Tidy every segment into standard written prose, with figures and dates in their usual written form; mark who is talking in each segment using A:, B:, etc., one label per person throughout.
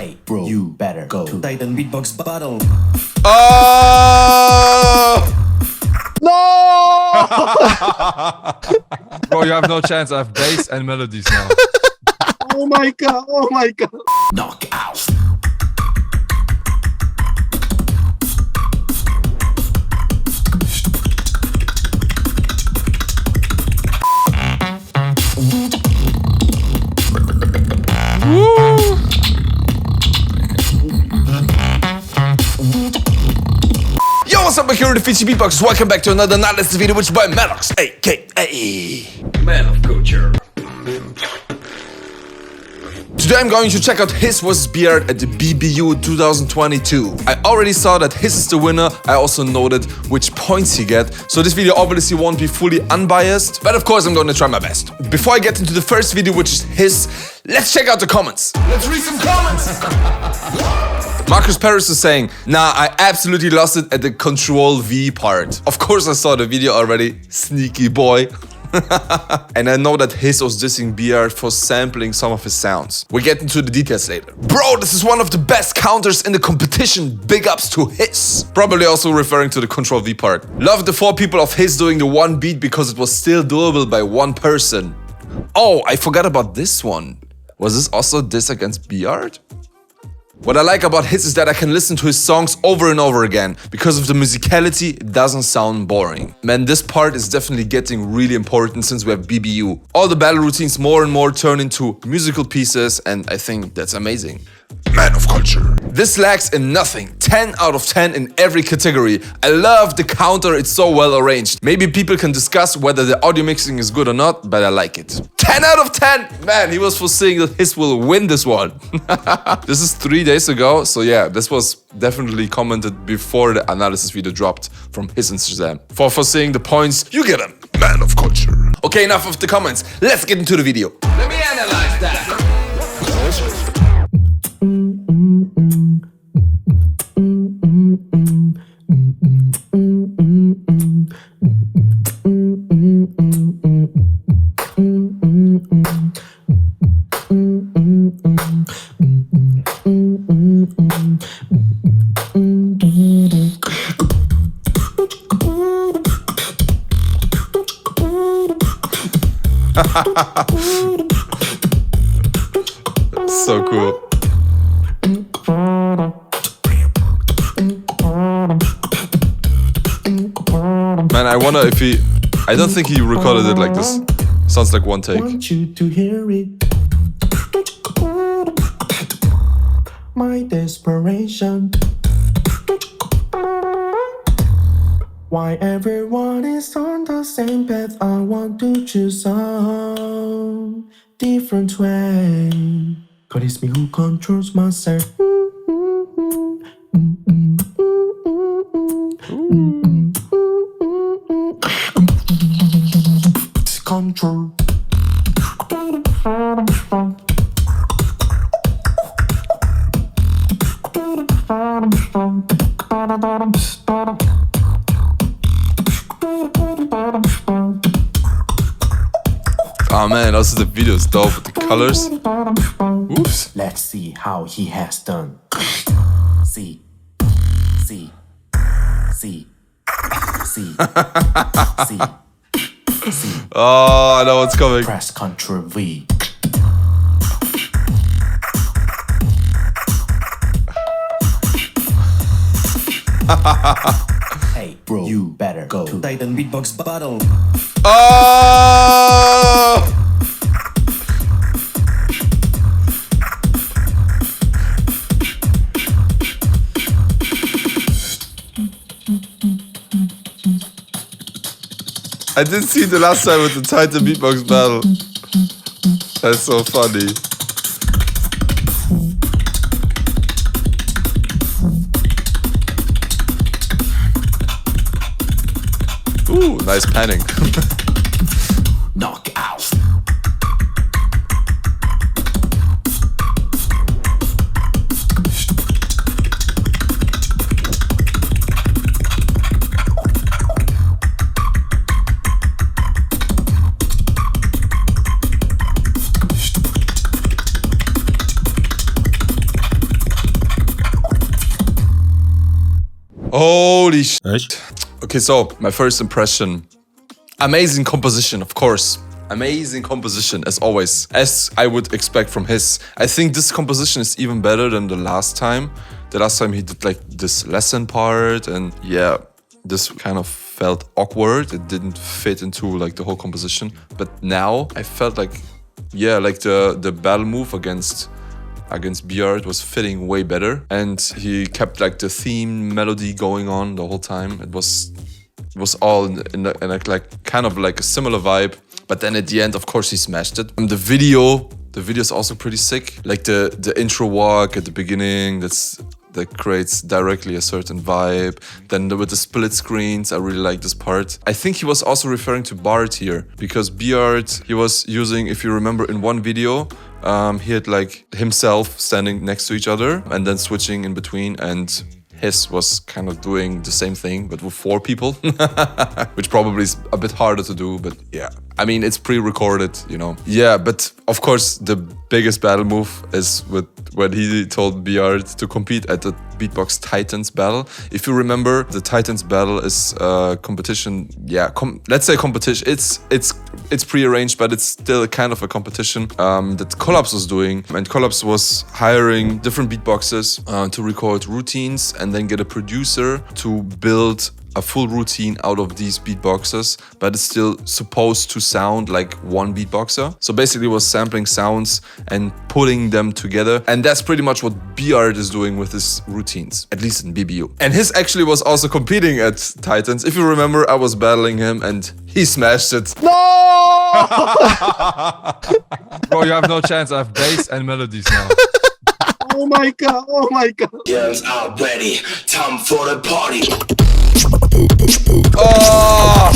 A: Hey, bro, you better go to Titan Beatbox Battle.
B: No!
C: Bro, you have no chance. I have bass and melodies now.
B: Oh my god, oh my god.
A: Knockout.
D: Yo, what's up, my here the Fiji Beatbox. Welcome back to another analysis video, which is by Madox, aka Man of Culture. Today I'm going to check out HISS vs Beard at the BBU 2022. I already saw that HISS is the winner. I also noted which points he get. So this video obviously won't be fully unbiased, but of course I'm going to try my best. Before I get into the first video, which is HISS, let's check out the comments. Let's read some comments. Marcus Paris is saying, nah, I absolutely lost it at the Control V part. Of course I saw the video already, sneaky boy. And I know that HISS was dissing BR for sampling some of his sounds. We'll get into the details later. Bro, this is one of the best counters in the competition. Big ups to HISS. Probably also referring to the Control V part. Love the 4 people of HISS doing the one beat because it was still doable by one person. Oh, I forgot about this one. Was this also diss against BR? What I like about HISS is that I can listen to his songs over and over again. Because of the musicality, it doesn't sound boring. Man, this part is definitely getting really important since we have BBU. All the battle routines more and more turn into musical pieces, and I think that's amazing. Man of Culture. This lacks in nothing. 10 out of 10 in every category. I love the counter, it's so well arranged. Maybe people can discuss whether the audio mixing is good or not, but I like it. 10 out of 10! Man, he was foreseeing that HISS will win this one. This is 3 days ago, so yeah, this was definitely commented before the analysis video dropped from HISS and Chezame. For foreseeing the points, you get them. Man of Culture. Okay, enough of the comments. Let's get into the video. Let me analyze that. So cool. Man, I wonder if he... I don't think he recorded it like this. Sounds like one take.
A: Want you to hear it. My desperation. Why everyone is on the same path? I want to choose some different way. Cause it's me who controls myself. Control.
D: Oh man, also the video is dope with the colors. Oops.
A: Let's see how he has done. See. See. See. See. See. See.
D: Oh, I know what's coming.
A: Press Ctrl V. Hey, bro, you better go to Titan Beatbox Battle.
D: Oh! I didn't see the last time with the Titan Beatbox Battle. That's so funny. Ooh, nice panning.
A: Knockout.
D: Holy sh...
B: Echt?
D: Okay, so my first impression. Amazing composition, of course. Amazing composition, as always. As I would expect from HISS. I think this composition is even better than the last time. The last time he did like this lesson part, and yeah, this kind of felt awkward. It didn't fit into like the whole composition. But now I felt like, yeah, like the battle move against Beard was fitting way better, and he kept like the theme melody going on the whole time. It was all in like kind of like a similar vibe, but then at the end, of course, he smashed it. And the video is also pretty sick. Like the intro walk at the beginning, that creates directly a certain vibe. Then with the split screens, I really like this part. I think he was also referring to Bard here, because Beard, he was using, if you remember in one video, he had like himself standing next to each other and then switching in between, and HISS was kind of doing the same thing, but with 4 people, which probably is a bit harder to do, but yeah. I mean, it's pre-recorded, you know. Yeah, but of course, the biggest battle move is when he told Beard to compete at the Beatbox Titans battle. If you remember, the Titans battle is a competition. Yeah, let's say competition. It's pre-arranged, but it's still kind of a competition that Collapse was doing. And Collapse was hiring different beatboxers to record routines and then get a producer to build a full routine out of these beatboxers, but it's still supposed to sound like one beatboxer. So basically it was sampling sounds and putting them together. And that's pretty much what Beard is doing with his routines, at least in BBU. And HISS actually was also competing at Titans. If you remember, I was battling him and he smashed it.
B: No!
C: Bro, you have no chance. I have bass and melodies now.
B: Oh my god, oh my god.
E: Girls are ready, time for the party.
D: Oh!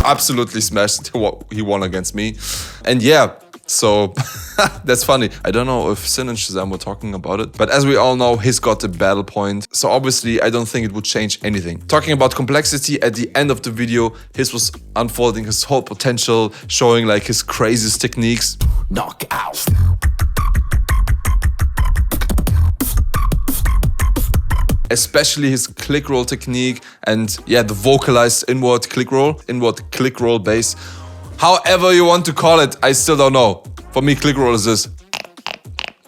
D: Absolutely smashed. He won against me. And yeah, so that's funny. I don't know if Sxin and Chezame were talking about it, but as we all know, HISS got the battle point. So obviously, I don't think it would change anything. Talking about complexity, at the end of the video, HISS was unfolding his whole potential, showing like his craziest techniques.
A: Knock out.
D: Especially his click roll technique and yeah, the vocalized inward click roll bass. However you want to call it, I still don't know. For me, click roll is this.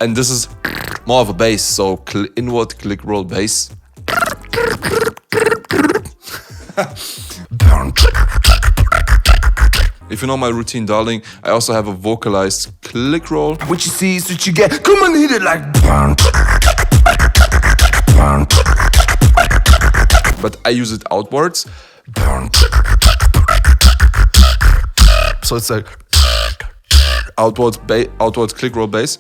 D: And this is more of a bass, so inward click roll bass. If you know my routine, darling, I also have a vocalized click roll.
A: What you see is what you get. Come on, hit it like.
D: But I use it outwards. So it's like outward click roll bass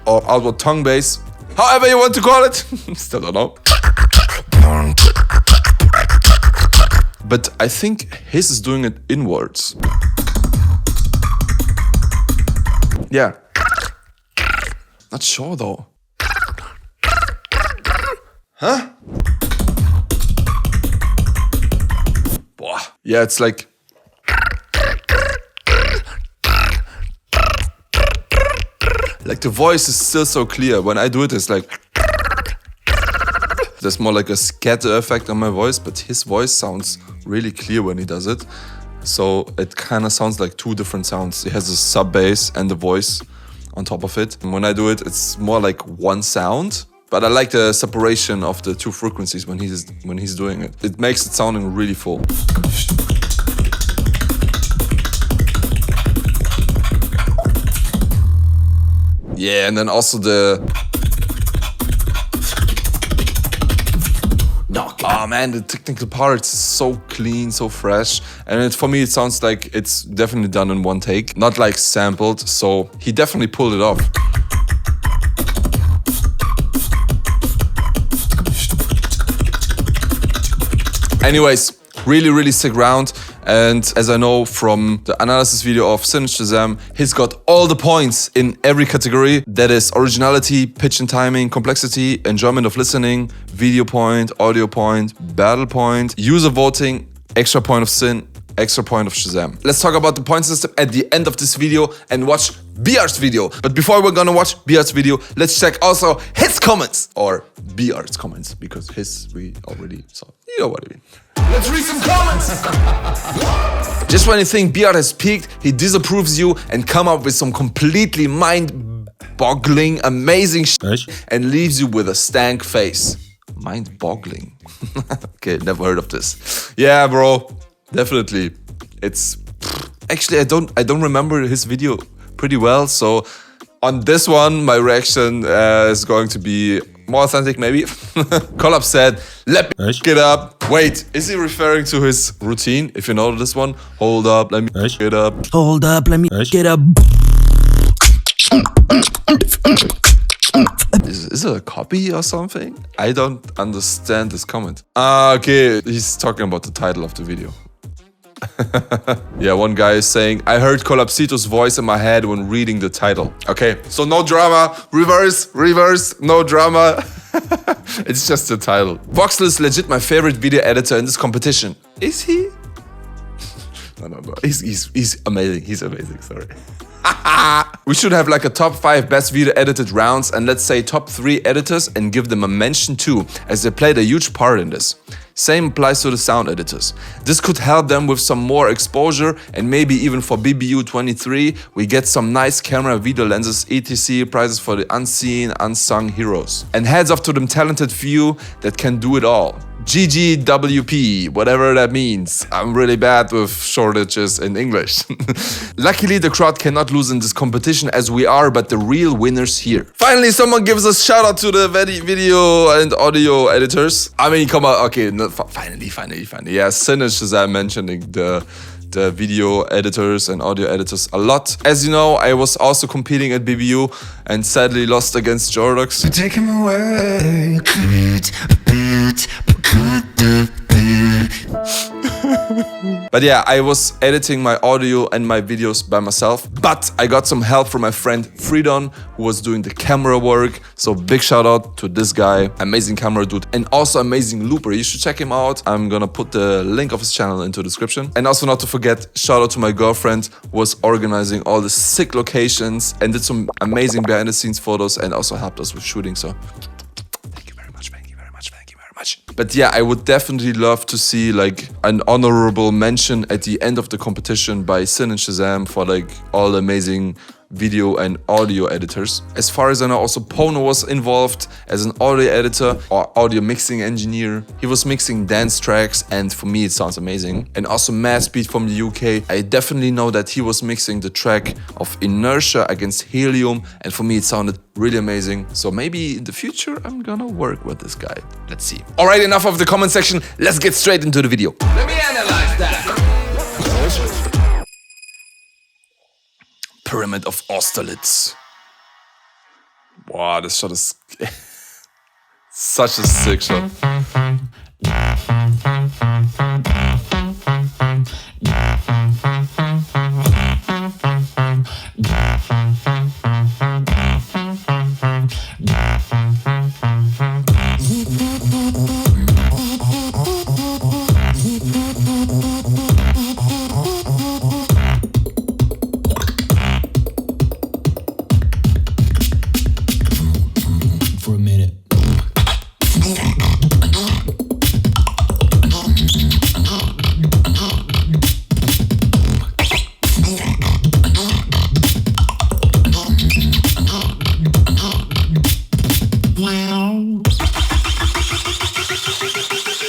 D: or outward tongue bass. However you want to call it. Still don't know. But I think HISS is doing it inwards. Yeah. Not sure though. Huh? Boah. Yeah, it's like. Like the voice is still so clear. When I do it, it's like. There's more like a scatter effect on my voice, but his voice sounds really clear when he does it. So it kind of sounds like 2 different sounds. He has a sub bass and the voice on top of it. And when I do it, it's more like one sound. But I like the separation of the 2 frequencies when he's doing it. It makes it sounding really full. Yeah, and then also oh man, the technical parts is so clean, so fresh. And for me, it sounds like it's definitely done in one take. Not like sampled, so he definitely pulled it off. Anyways, really sick round. And as I know from the analysis video of Sxin and Chezame, he's got all the points in every category. That is originality, pitch and timing, complexity, enjoyment of listening, video point, audio point, battle point, user voting, extra point of Sxin, extra point of Shazam. Let's talk about the point system at the end of this video and watch BR's video. But before we're gonna watch BR's video, let's check also his comments, or BR's comments, because his we already saw. You know what I mean. Let's read some comments. Just when you think BR has peaked, he disapproves you and come up with some completely mind-boggling, amazing and leaves you with a stank face. Mind-boggling. Okay, never heard of this. Yeah, bro, definitely. It's actually I don't remember his video pretty well, so on this one my reaction is going to be more authentic, maybe. Collab said, "Let me get up." Wait, is he referring to his routine? If you know this one, hold up, let me get up.
F: Hold up, let me get up.
D: Is it a copy or something? I don't understand this comment. Okay, he's talking about the title of the video. Yeah, one guy is saying, "I heard Collapsito's voice in my head when reading the title." Okay, so no drama, reverse, no drama. It's just the title. Voxel is legit my favorite video editor in this competition. Is he? No. He's amazing. He's amazing, sorry. We should have like a top 5 best video edited rounds and let's say top 3 editors and give them a mention too, as they played a huge part in this. Same applies to the sound editors. This could help them with some more exposure, and maybe even for BBU 23 we get some nice camera video lenses, etc, prizes for the unseen, unsung heroes. And heads off to them talented few that can do it all. GGWP, whatever that means. I'm really bad with shortages in English. Luckily the crowd cannot lose in this competition as we are but the real winners here. Finally someone gives us shout out to the video and audio editors. I mean, come on, okay, no, finally. Yeah, Sxin and Chezame mentioning the video editors and audio editors a lot. As you know, I was also competing at BBU and sadly lost against Madox.
E: Take him away.
D: But yeah, I was editing my audio and my videos by myself, but I got some help from my friend Freedon, who was doing the camera work. So big shout out to this guy, amazing camera dude and also amazing looper. You should check him out. I'm gonna put the link of his channel into the description. And also not to forget, shout out to my girlfriend who was organizing all the sick locations and did some amazing behind the scenes photos and also helped us with shooting. So thank you very much. But yeah, I would definitely love to see like an honorable mention at the end of the competition by Sxin and Chezame for like all the amazing video and audio editors. As far as I know, also Pono was involved as an audio editor or audio mixing engineer. He was mixing dance tracks and for me it sounds amazing. And also Massbeat from the UK. I definitely know that he was mixing the track of Inertia against Helium and for me it sounded really amazing. So maybe in the future I'm gonna work with this guy. Let's see. Alright, enough of the comment section. Let's get straight into the video.
E: Let me analyze that.
D: Pyramid of Austerlitz. Wow, this shot is such a sick shot.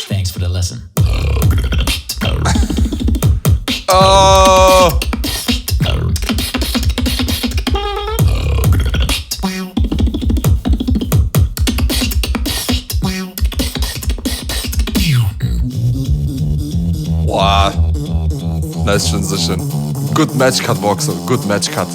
F: Thanks for the lesson.
D: Oh! Wow. Nice transition. Good match cut, Voxel. Good match cut.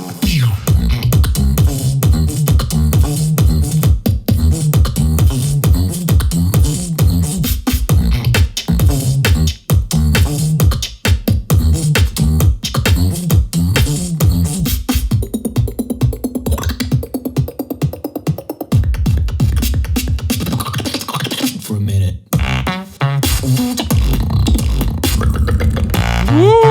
F: For a minute.
D: Woo!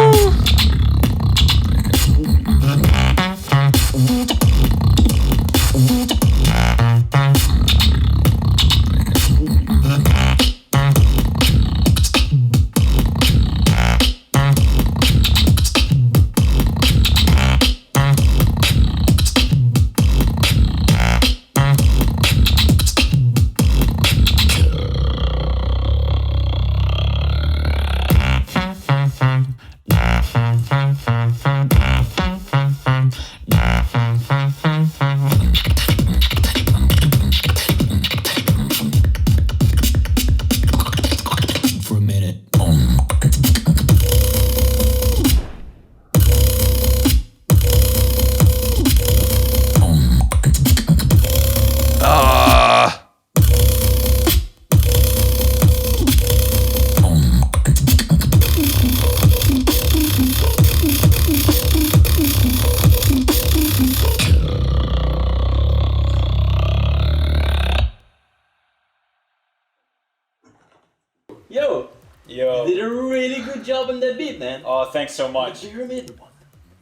G: really good job on that beat, man.
H: Oh, thanks so much.
G: The pyramid.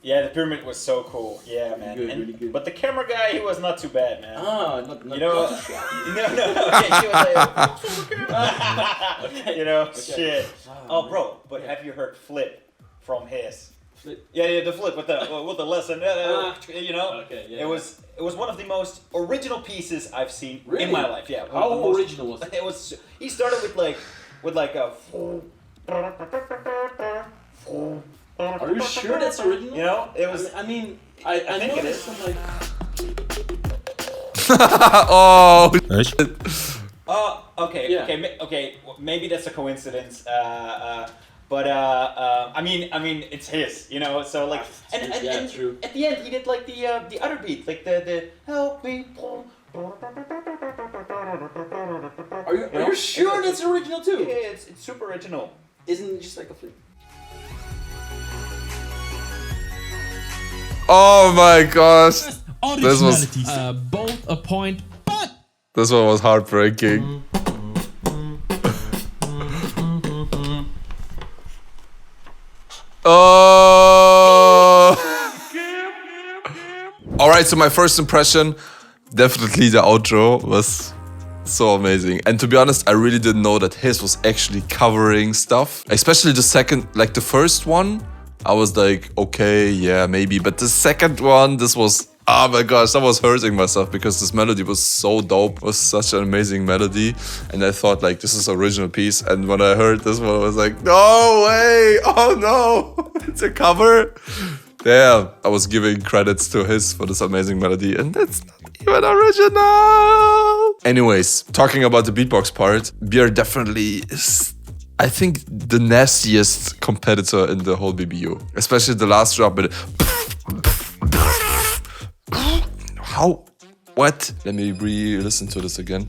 H: Yeah, the pyramid was so cool. Yeah, man.
G: Good,
H: And-
G: really good.
H: But the camera guy, he was not too bad, man.
G: Not
H: You know,
G: not too shy.
H: no, okay, he was like, you know, shit. Oh, bro, but have you heard Flip from HISS?
G: Flip?
H: Yeah, the Flip with the lesson. You know,
G: Okay, yeah.
H: it was one of the most original pieces I've seen
G: Really?
H: in my life. Yeah.
G: How
H: the most-
G: original was it?
H: It was. He started with like a.
G: Are you sure that's original?
H: You know, it was.
G: I mean, I
H: think it
G: noticed
H: is.
G: some like.
D: Oh,
H: Okay,
G: Yeah.
H: okay. Maybe that's a coincidence. But I mean, it's his, you know. So like, and
G: true.
H: at the end, he did like the other beat, like the help me.
G: Are you sure that's original too?
H: Yeah, it's super original.
G: Isn't it just like a flip?
D: oh my gosh. This was
F: Both a point, but
D: this one was heartbreaking. Oh. All right, so my first impression, definitely the outro was so amazing. And to be honest, I really didn't know that HISS was actually covering stuff. Especially the second, like the first one, I was like, okay, yeah, maybe. But the second one, this was, oh my gosh, I was hurting myself because this melody was so dope. It was such an amazing melody. And I thought like, this is original piece. And when I heard this one, I was like, no way, oh no, it's a cover. Yeah, I was giving credits to HISS for this amazing melody, and that's not even original. Anyways, talking about the beatbox part, BR definitely is, I think, the nastiest competitor in the whole BBU. Especially the last drop. But how? What? Let me re-listen to this again.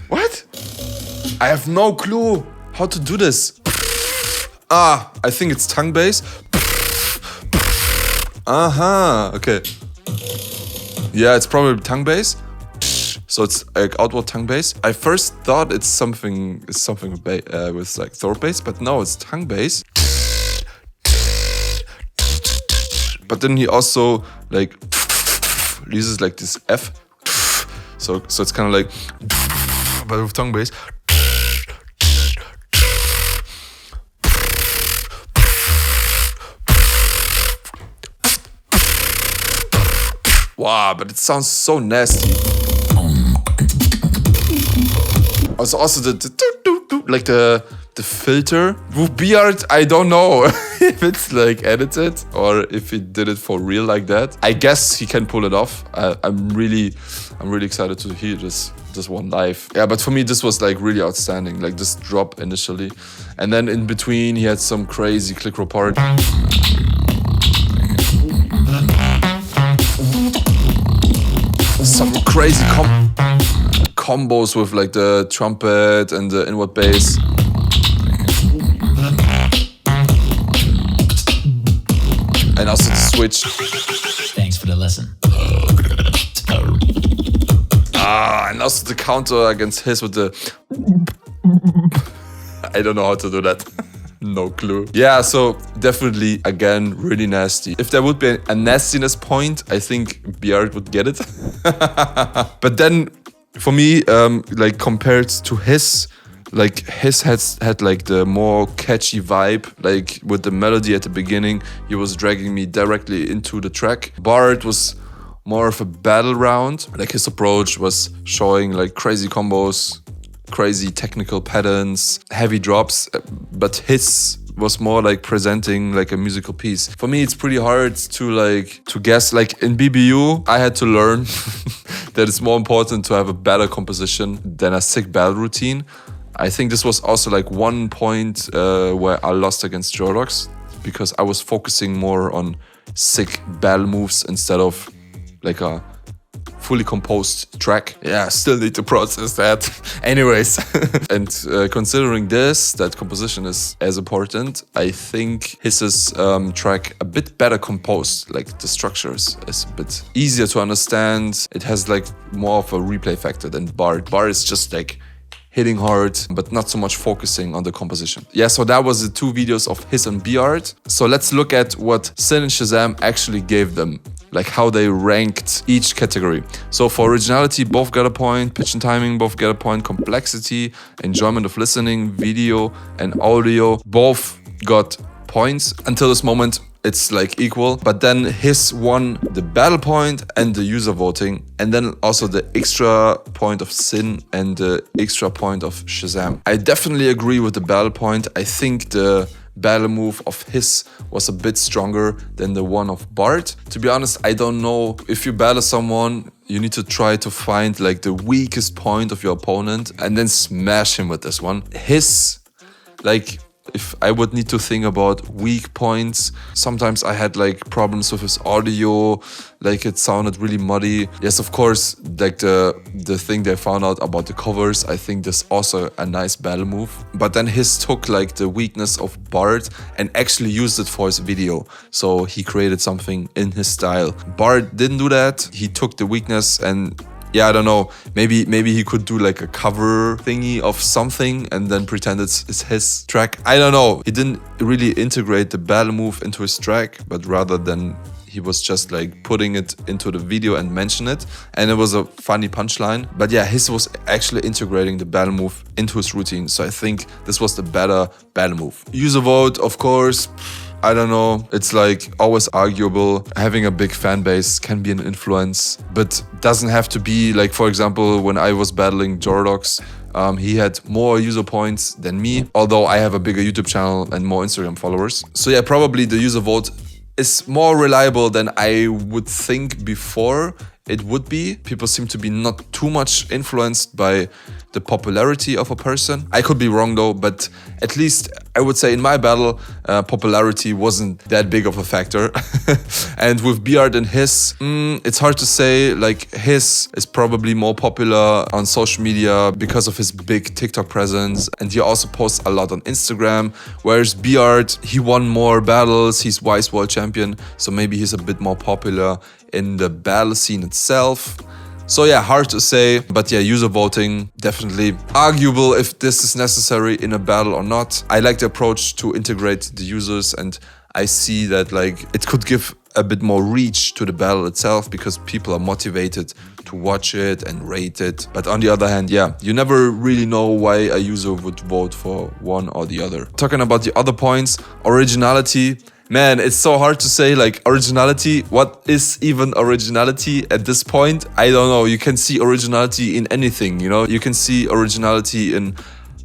D: What? I have no clue how to do this. Ah, I think it's tongue bass. Okay. Yeah, it's probably tongue bass. So it's like outward tongue bass. I first thought it's something with like throat bass, but no, it's tongue bass. But then he also like uses like this F. So it's kind of like, but with tongue bass. Wow, but it sounds so nasty. Also the filter. With Beard, I don't know if it's like edited or if he did it for real like that. I guess he can pull it off. I'm really excited to hear this one live. Yeah, but for me this was like really outstanding. Like this drop initially, and then in between he had some crazy click roll part. Some crazy combos with like the trumpet and the inward bass. And also the switch.
F: thanks for the lesson.
D: And also the counter against HISS with the... I don't know how to do that. No clue. Yeah, so definitely, again, really nasty. If there would be a nastiness point, I think Beard would get it. But then, for me, like compared to HISS, like HISS had like the more catchy vibe. Like with the melody at the beginning, he was dragging me directly into the track. Bard was more of a battle round. Like his approach was showing like crazy combos, crazy technical patterns, heavy drops, but HISS was more like presenting like a musical piece. For me, it's pretty hard to guess. Like in BBU, I had to learn that it's more important to have a better composition than a sick battle routine. I think this was also like one point where I lost against Madox because I was focusing more on sick battle moves instead of like a fully composed track. Yeah, still need to process that. Anyways, and considering that composition is as important, I think HISS's track a bit better composed. Like the structure is a bit easier to understand. It has like more of a replay factor than Bard. Bard is just like hitting hard, but not so much focusing on the composition. Yeah, so that was the 2 videos of HISS and BArt. So let's look at what Sxin and Chezame actually gave them, like how they ranked each category. So for originality, both got a point, pitch and timing, both get a point, complexity, enjoyment of listening, video and audio, both got points. Until this moment, it's like equal, but then HISS won the battle point and the user voting, and then also the extra point of Sxin and the extra point of Chezame. I definitely agree with the battle point. I think the battle move of HISS was a bit stronger than the one of BArt. To be honest, I don't know, if you battle someone, you need to try to find like the weakest point of your opponent and then smash him with this one. HISS, like, if I would need to think about weak points, sometimes I had like problems with his audio, like it sounded really muddy. Yes, of course, like the thing they found out about the covers, I think that's also a nice battle move. But then HISS took like the weakness of BArt and actually used it for his video. So he created something in his style. BArt didn't do that. He took the weakness and yeah, I don't know, maybe he could do like a cover thingy of something and then pretend it's his track. I don't know. He didn't really integrate the battle move into his track, but rather than he was just like putting it into the video and mention it. And it was a funny punchline. But yeah, HISS was actually integrating the battle move into his routine. So I think this was the better battle move. User vote, of course. I don't know, it's like always arguable. Having a big fan base can be an influence, but doesn't have to be. Like, for example, when I was battling Jordox, he had more user points than me, although I have a bigger YouTube channel and more Instagram followers. So yeah, probably the user vote is more reliable than I would think before it would be. People seem to be not too much influenced by the popularity of a person. I could be wrong though, but at least I would say in my battle, popularity wasn't that big of a factor. And with BArt and HISS, it's hard to say. Like, HISS is probably more popular on social media because of his big TikTok presence, and he also posts a lot on Instagram, whereas BArt, he won more battles, he's Wise World Champion, so maybe he's a bit more popular in the battle scene itself. So yeah, hard to say, but yeah, user voting, definitely arguable if this is necessary in a battle or not. I like the approach to integrate the users, and I see that like it could give a bit more reach to the battle itself because people are motivated to watch it and rate it. But on the other hand, yeah, you never really know why a user would vote for one or the other. Talking about the other points, originality. Man, it's so hard to say, like, originality. What is even originality at this point? I don't know. You can see originality in anything, you know? You can see originality in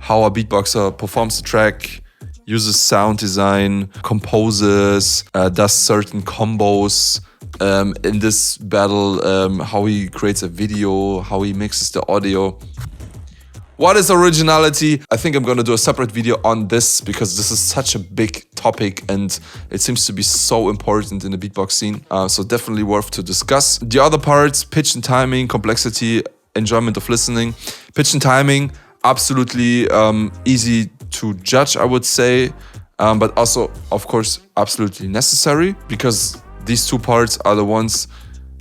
D: how a beatboxer performs the track, uses sound design, composes, does certain combos. In this battle, how he creates a video, how he mixes the audio. What is originality? I think I'm gonna do a separate video on this because this is such a big topic and it seems to be so important in the beatbox scene. So definitely worth to discuss. The other parts, pitch and timing, complexity, enjoyment of listening. Pitch and timing, absolutely easy to judge, I would say. But also, of course, absolutely necessary because these 2 parts are the ones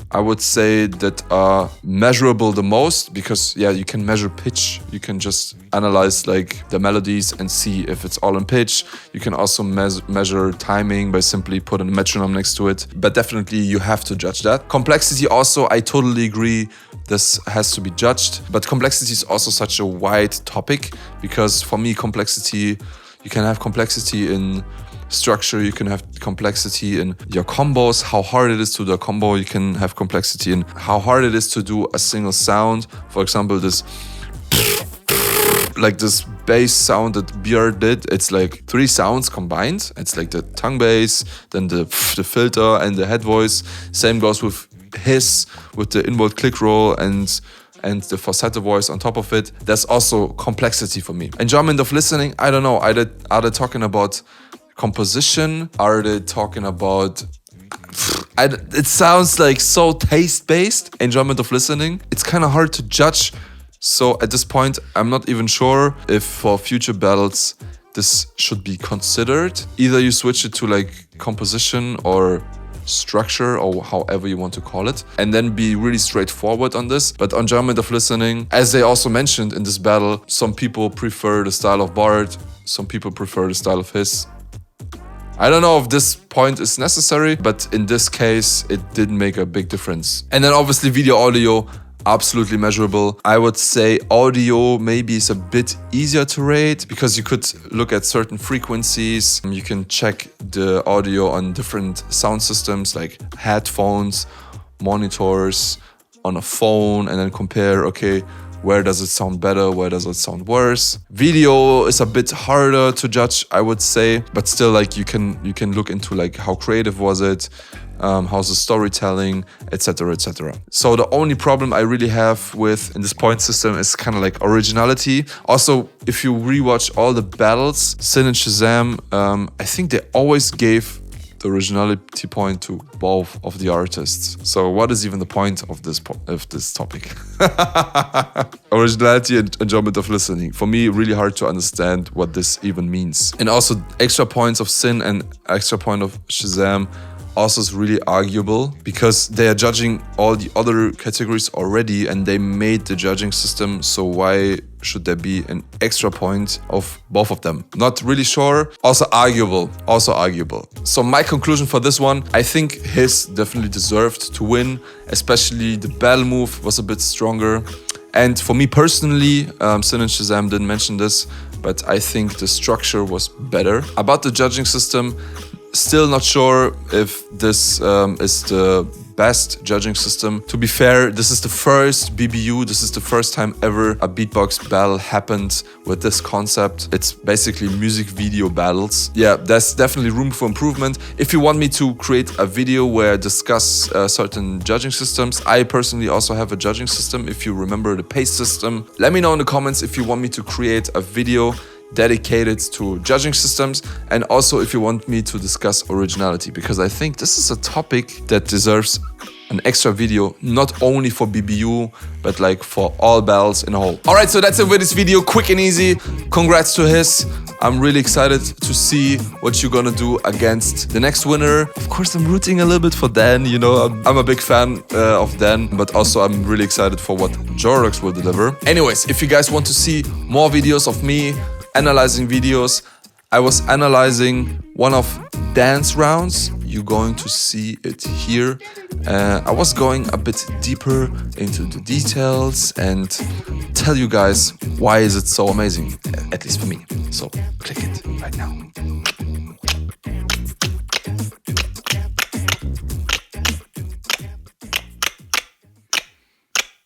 D: I would say that are measurable the most because yeah, you can measure pitch. You can just analyze like the melodies and see if it's all in pitch. You can also measure timing by simply putting a metronome next to it. But definitely you have to judge that. Complexity also, I totally agree. This has to be judged. But complexity is also such a wide topic because for me, complexity, you can have complexity in structure, you can have complexity in your combos, how hard it is to do a combo, you can have complexity in how hard it is to do a single sound. For example, this like this bass sound that BArt did, it's like 3 sounds combined. It's like the tongue bass, then the filter and the head voice. Same goes with HISS, with the inward click roll and the falsetto voice on top of it. There's also complexity for me. Enjoyment of listening, I don't know, are they talking about composition? Are they talking about... it sounds like so taste-based. Enjoyment of listening. It's kind of hard to judge. So at this point, I'm not even sure if for future battles this should be considered. Either you switch it to like composition or structure or however you want to call it, and then be really straightforward on this. But on Enjoyment of Listening, as they also mentioned in this battle, some people prefer the style of Bard, some people prefer the style of HISS. I don't know if this point is necessary, but in this case, it didn't make a big difference. And then obviously video audio, absolutely measurable. I would say audio maybe is a bit easier to rate because you could look at certain frequencies. You can check the audio on different sound systems like headphones, monitors, on a phone, and then compare, okay, where does it sound better? Where does it sound worse? Video is a bit harder to judge, I would say, but still, like you can look into like how creative was it, how's the storytelling, etc., etc. So the only problem I really have with in this point system is kind of like originality. Also, if you rewatch all the battles, Sxin and Chezame, I think they always gave the originality point to both of the artists. So what is even the point of this topic? Originality and enjoyment of listening. For me, really hard to understand what this even means. And also extra points of Sxin and extra point of Chezame also is really arguable because they are judging all the other categories already and they made the judging system, so why should there be an extra point of both of them? Not really sure. Also arguable. So my conclusion for this one, I think HISS definitely deserved to win, especially the battle move was a bit stronger. And for me personally, Sxin and Chezame didn't mention this, but I think the structure was better. About the judging system, still not sure if this is the best judging system. To be fair, this is the first BBU, this is the first time ever a beatbox battle happened with this concept. It's basically music video battles. Yeah, there's definitely room for improvement. If you want me to create a video where I discuss certain judging systems, I personally also have a judging system. If you remember the pace system, let me know in the comments if you want me to create a video dedicated to judging systems, and also if you want me to discuss originality, because I think this is a topic that deserves an extra video, not only for BBU, but like for all battles in a whole. Alright, so that's it with this video, quick and easy. Congrats to HISS. I'm really excited to see what you're gonna do against the next winner. Of course, I'm rooting a little bit for Dan, you know, I'm a big fan of Dan, but also I'm really excited for what Madox will deliver. Anyways, if you guys want to see more videos of me analyzing videos, I was analyzing one of Dan's rounds. You're going to see it here. I was going a bit deeper into the details and tell you guys why is it so amazing, at least for me. So click it right now.